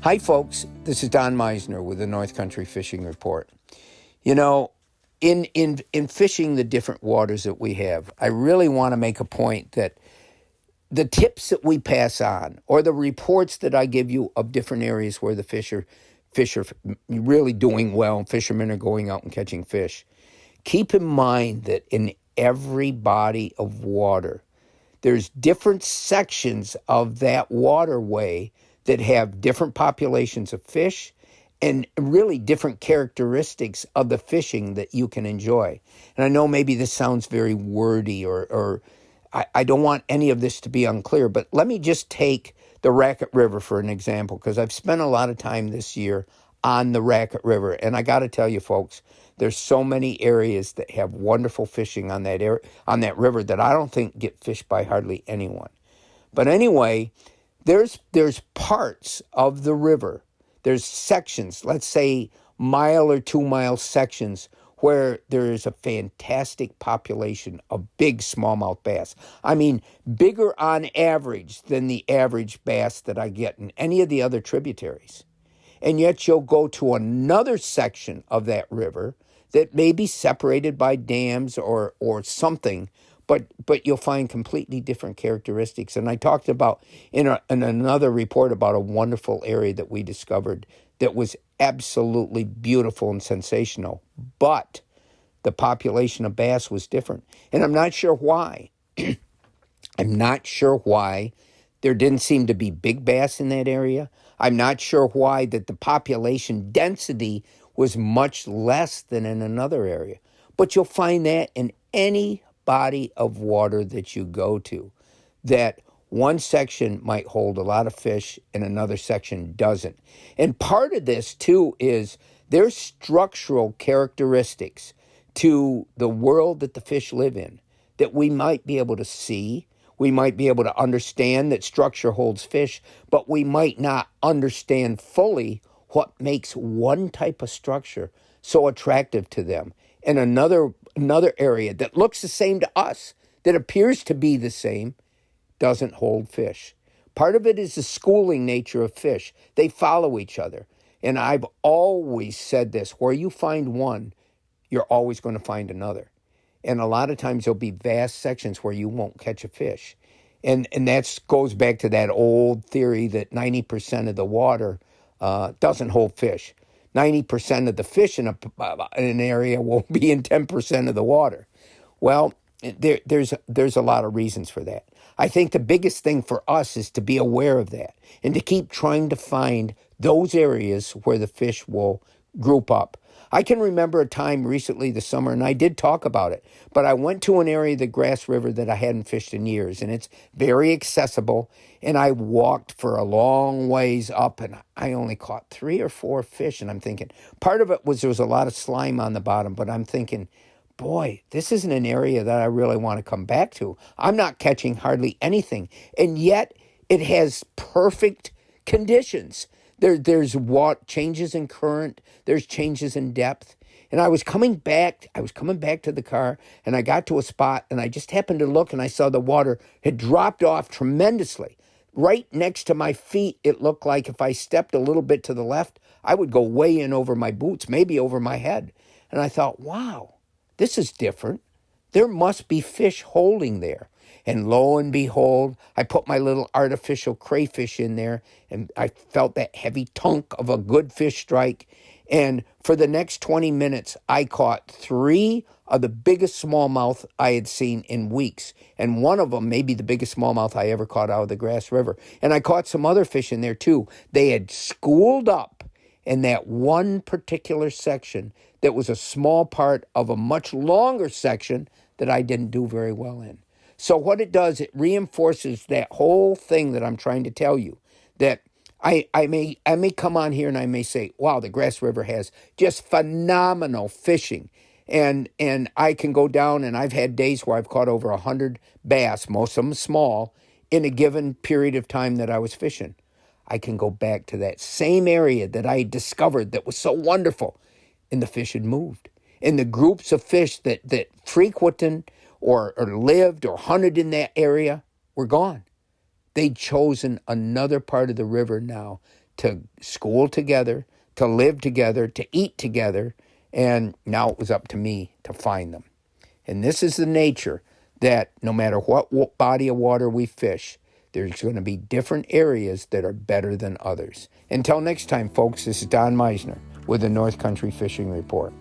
Hi, folks. This is Don Meisner with the North Country Fishing Report. You know, in fishing the different waters that we have, I really want to make a point that the tips that we pass on or the reports that I give you of different areas where the fish are really doing well, fishermen are going out and catching fish, keep in mind that in every body of water, there's different sections of that waterway that have different populations of fish and really different characteristics of the fishing that you can enjoy. And I know maybe this sounds very wordy or I don't want any of this to be unclear, but let me just take the Raquette River for an example, because I've spent a lot of time this year on the Raquette River. And I got to tell you, folks, there's so many areas that have wonderful fishing on that river that I don't think get fished by hardly anyone. But anyway, there's parts of the river, there's sections, let's say mile or 2 mile sections, where there is a fantastic population of big smallmouth bass. I mean, bigger on average than the average bass that I get in any of the other tributaries. And yet you'll go to another section of that river that may be separated by dams or something, but you'll find completely different characteristics. And I talked about in another report about a wonderful area that we discovered that was absolutely beautiful and sensational, but the population of bass was different. And I'm not sure why. I'm not sure why there didn't seem to be big bass in that area. I'm not sure why that the population density was much less than in another area. But you'll find that in any body of water that you go to, that one section might hold a lot of fish and another section doesn't. And part of this, too, is there's structural characteristics to the world that the fish live in that we might be able to see. We might be able to understand that structure holds fish, but we might not understand fully what makes one type of structure so attractive to them. And another area that looks the same to us, that appears to be the same, doesn't hold fish. Part of it is the schooling nature of fish. They follow each other. And I've always said this, where you find one, you're always going to find another. And a lot of times there'll be vast sections where you won't catch a fish. And that goes back to that old theory that 90% of the water doesn't hold fish. 90% of the fish in an area will be in 10% of the water. Well, there's a lot of reasons for that. I think the biggest thing for us is to be aware of that and to keep trying to find those areas where the fish will group up. I can remember a time recently this summer, and I did talk about it, but I went to an area of the Grass River that I hadn't fished in years, and it's very accessible, and I walked for a long ways up, and I only caught 3 or 4 fish, and I'm thinking, part of it was there was a lot of slime on the bottom, but I'm thinking, boy, this isn't an area that I really want to come back to. I'm not catching hardly anything, and yet it has perfect conditions. There's changes in current, there's changes in depth. And I was coming back to the car, and I got to a spot, and I just happened to look, and I saw the water had dropped off tremendously. Right next to my feet, it looked like if I stepped a little bit to the left, I would go way in over my boots, maybe over my head. And I thought, wow, this is different. There must be fish holding there. And lo and behold, I put my little artificial crayfish in there, and I felt that heavy tunk of a good fish strike. And for the next 20 minutes, I caught 3 of the biggest smallmouth I had seen in weeks. And one of them may be the biggest smallmouth I ever caught out of the Grass River. And I caught some other fish in there too. They had schooled up in that one particular section that was a small part of a much longer section that I didn't do very well in. So what it does, it reinforces that whole thing that I'm trying to tell you, that I may come on here and I may say, wow, the Grass River has just phenomenal fishing. And I can go down, and I've had days where I've caught over 100 bass, most of them small, in a given period of time that I was fishing. I can go back to that same area that I discovered that was so wonderful, and the fish had moved. And the groups of fish that frequented or lived or hunted in that area were gone. They'd chosen another part of the river now to school together, to live together, to eat together, and now it was up to me to find them. And this is the nature that no matter what body of water we fish, there's going to be different areas that are better than others. Until next time, folks, this is Don Meisner with the North Country Fishing Report.